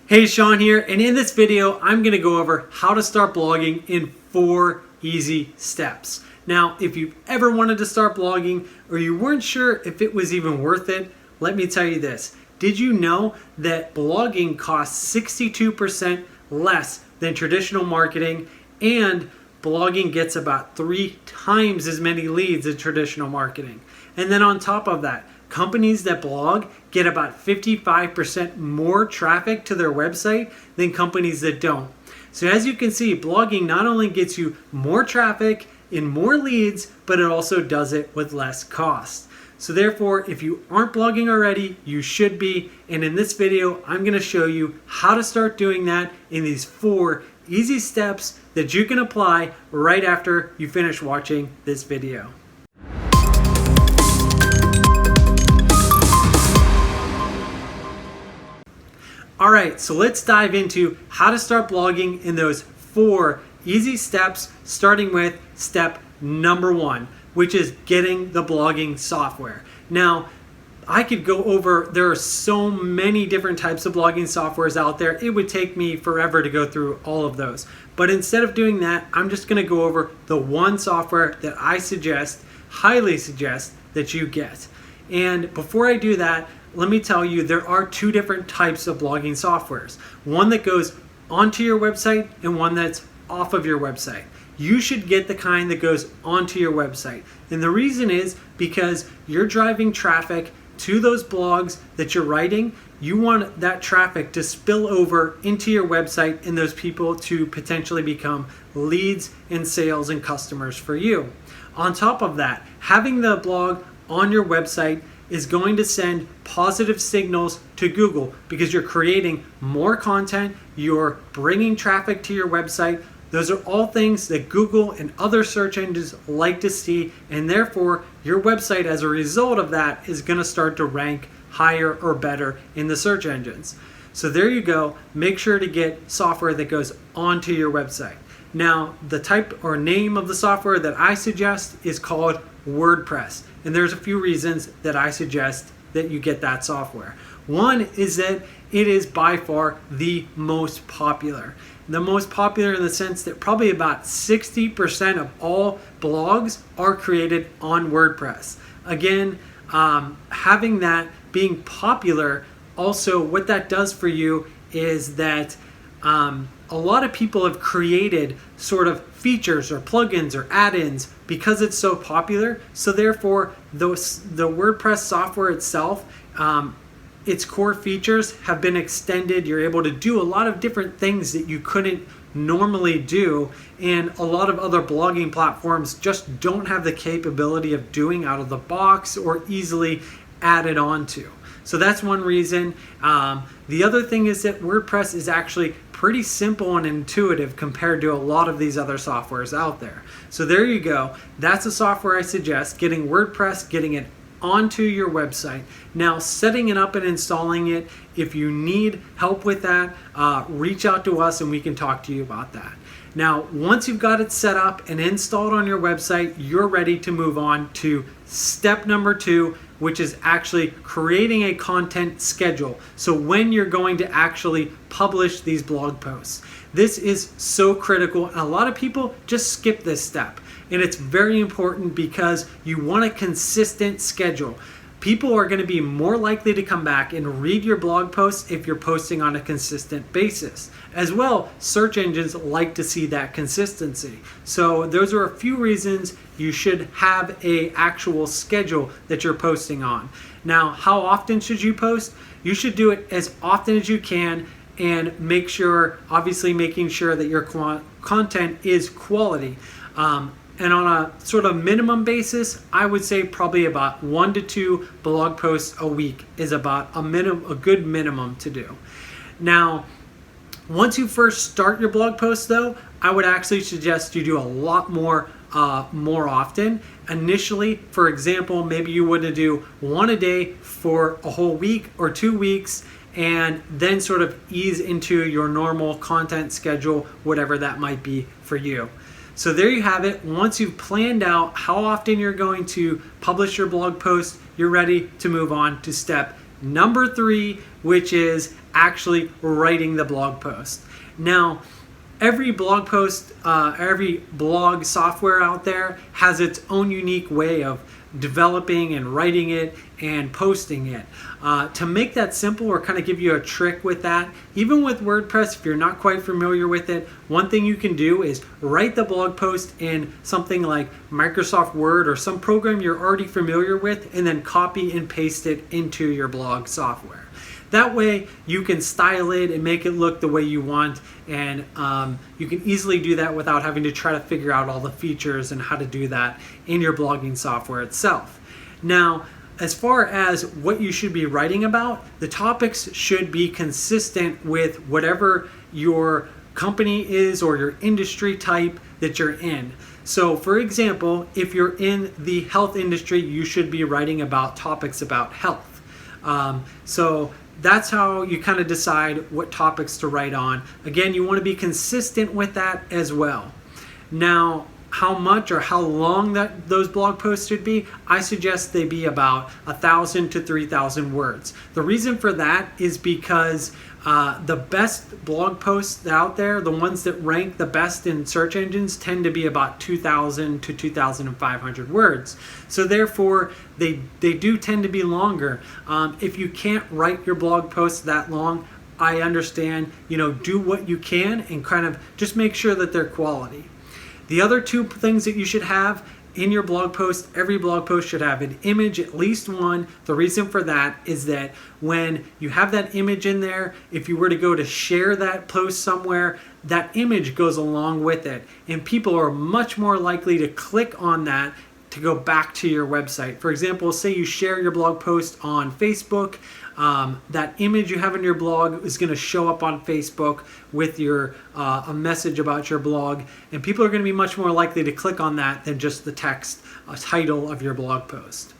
Hey, Sean here, and in this video I'm going to go over how to start blogging in 4 easy steps. Now, if you've ever wanted to start blogging or you weren't sure if it was even worth it, let me tell you this. Did you know that blogging costs 62% less than traditional marketing, and blogging gets about 3 times as many leads as traditional marketing? And then on top of that, companies that blog get about 55% more traffic to their website than companies that don't. So as you can see, blogging not only gets you more traffic and more leads, but it also does it with less cost. So therefore, if you aren't blogging already, you should be. And in this video, I'm going to show you how to start doing that in these 4 easy steps that you can apply right after you finish watching this video. All right, so let's dive into how to start blogging in those 4 easy steps, starting with step number 1, which is getting the blogging software. Now, I could go over, there are so many different types of blogging softwares out there. It would take me forever to go through all of those. But instead of doing that, I'm just gonna go over the one software that I highly suggest that you get. And before I do that, let me tell you, there are 2 different types of blogging softwares. One that goes onto your website and one that's off of your website. You should get the kind that goes onto your website. And the reason is because you're driving traffic to those blogs that you're writing. You want that traffic to spill over into your website and those people to potentially become leads and sales and customers for you. On top of that, having the blog on your website is going to send positive signals to Google because you're creating more content, you're bringing traffic to your website. Those are all things that Google and other search engines like to see, and therefore your website as a result of that is going to start to rank higher or better in the search engines. So there you go. Make sure to get software that goes onto your website. Now, the type or name of the software that I suggest is called WordPress. And there's a few reasons that I suggest that you get that software. One is that it is by far the most popular. The most popular in the sense that probably about 60% of all blogs are created on WordPress. Again, having that being popular, also what that does for you is that a lot of people have created sort of features or plugins or add-ins because it's so popular. So therefore, the WordPress software itself, its core features have been extended. You're able to do a lot of different things that you couldn't normally do, and a lot of other blogging platforms just don't have the capability of doing out of the box or easily added onto. So that's one reason. The other thing is that WordPress is actually pretty simple and intuitive compared to a lot of these other softwares out there. So there you go. That's a software I suggest, getting WordPress, getting it onto your website. Now, setting it up and installing it, if you need help with that, reach out to us and we can talk to you about that. Now, once you've got it set up and installed on your website, you're ready to move on to step number 2, which is actually creating a content schedule. So when you're going to actually publish these blog posts. This is so critical, and a lot of people just skip this step. And it's very important because you want a consistent schedule. People are going to be more likely to come back and read your blog posts if you're posting on a consistent basis. As well, search engines like to see that consistency. So those are a few reasons you should have an actual schedule that you're posting on. Now, how often should you post? You should do it as often as you can, and obviously making sure that your content is quality. And on a sort of minimum basis, I would say probably about 1 to 2 blog posts a week is about a good minimum to do. Now, once you first start your blog post though, I would actually suggest you do a lot more often. Initially, for example, maybe you would do 1 a day for a whole week or 2 weeks, and then sort of ease into your normal content schedule, whatever that might be for you. So there you have it. Once you've planned out how often you're going to publish your blog post, you're ready to move on to step number 3, which is actually writing the blog post. Now, every blog post, every blog software out there has its own unique way of developing and writing it and posting it. To make that simple or kind of give you a trick with that, even with WordPress, if you're not quite familiar with it, one thing you can do is write the blog post in something like Microsoft Word or some program you're already familiar with, and then copy and paste it into your blog software. That way you can style it and make it look the way you want, and you can easily do that without having to try to figure out all the features and how to do that in your blogging software itself. Now, as far as what you should be writing about, the topics should be consistent with whatever your company is or your industry type that you're in. So for example, if you're in the health industry, you should be writing about topics about health. So that's how you kind of decide what topics to write on. Again, you want to be consistent with that as well. Now, how much or how long those blog posts should be, I suggest they be about 1,000 to 3,000 words. The reason for that is because the best blog posts out there, the ones that rank the best in search engines, tend to be about 2,000 to 2,500 words. So therefore, they do tend to be longer. If you can't write your blog posts that long, I understand, do what you can and kind of just make sure that they're quality. The other 2 things that you should have in your blog post, every blog post should have an image, at least one. The reason for that is that when you have that image in there, if you were to go to share that post somewhere, that image goes along with it. And people are much more likely to click on that to go back to your website. For example, say you share your blog post on Facebook. That image you have in your blog is going to show up on Facebook with your a message about your blog, and people are going to be much more likely to click on that than just the text title of your blog post.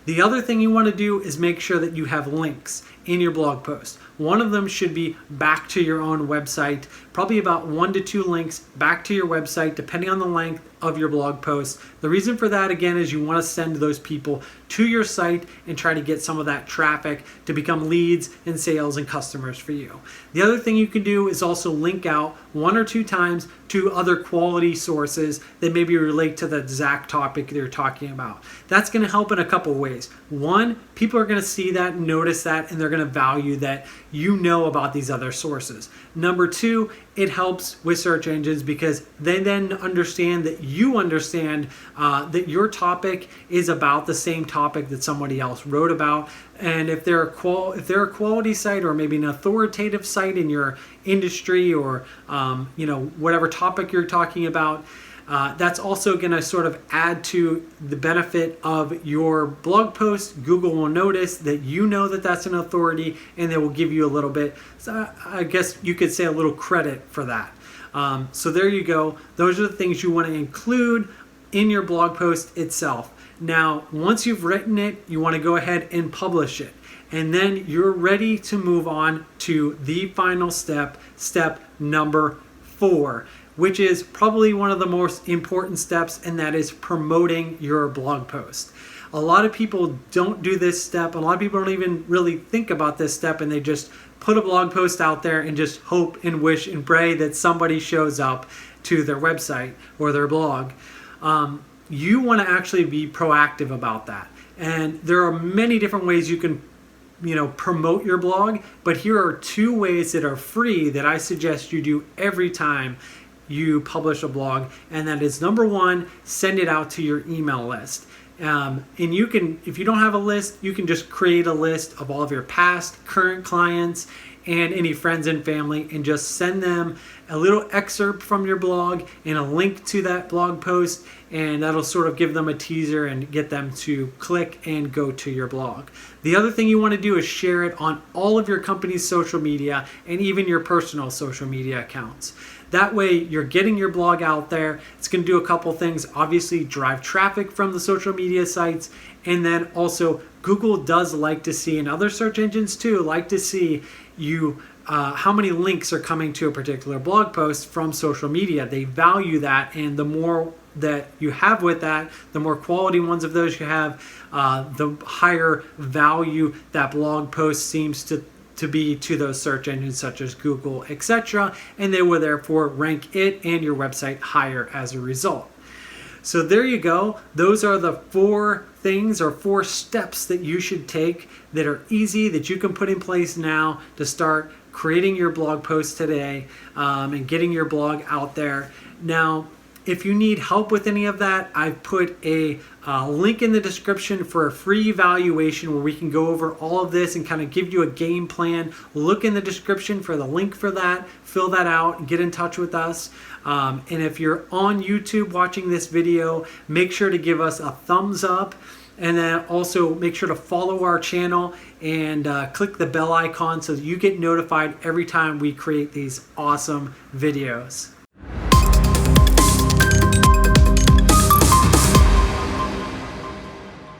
The other thing you want to do is make sure that you have links in your blog post. One of them should be back to your own website, probably about 1 to 2 links back to your website, depending on the length of your blog post. The reason for that, again, is you want to send those people to your site and try to get some of that traffic to become leads and sales and customers for you. The other thing you can do is also link out 1 or 2 times to other quality sources that maybe relate to the exact topic they're talking about. That's going to help in a couple ways. One, people are going to see that, notice that, and they're going to value that you know about these other sources. Number 2, it helps with search engines because they then understand that you understand that your topic is about the same topic that somebody else wrote about. And if they're a quality site or maybe an authoritative site in your industry or whatever topic you're talking about, that's also going to sort of add to the benefit of your blog post. Google will notice that you know that that's an authority, and they will give you a little bit, so I guess you could say a little credit for that. So there you go. Those are the things you want to include in your blog post itself. Now, once you've written it, you want to go ahead and publish it. And then you're ready to move on to the final step, step number 4. Which is probably one of the most important steps, and that is promoting your blog post. A lot of people don't do this step. A lot of people don't even really think about this step, and they just put a blog post out there and just hope and wish and pray that somebody shows up to their website or their blog. You want to actually be proactive about that. And there are many different ways you can promote your blog, but here are 2 ways that are free that I suggest you do every time you publish a blog, and that is number 1, send it out to your email list. And you can, if you don't have a list, you can just create a list of all of your past, current clients, and any friends and family, and just send them a little excerpt from your blog and a link to that blog post, and that'll sort of give them a teaser and get them to click and go to your blog. The other thing you want to do is share it on all of your company's social media and even your personal social media accounts. That way you're getting your blog out there. It's going to do a couple things. Obviously drive traffic from the social media sites, and then also Google does like to see, and other search engines too, like to see you how many links are coming to a particular blog post from social media. They value that, and the more that you have with that, the more quality ones of those you have, the higher value that blog post seems to be to those search engines such as Google, etc. And they will therefore rank it and your website higher as a result. So there you go. Those are the 4 things or 4 steps that you should take that are easy, that you can put in place now to start creating your blog posts today and getting your blog out there. Now, if you need help with any of that, I've put a link in the description for a free evaluation where we can go over all of this and kind of give you a game plan. Look in the description for the link for that, fill that out, and get in touch with us. And if you're on YouTube watching this video, make sure to give us a thumbs up. And then also make sure to follow our channel and click the bell icon so that you get notified every time we create these awesome videos.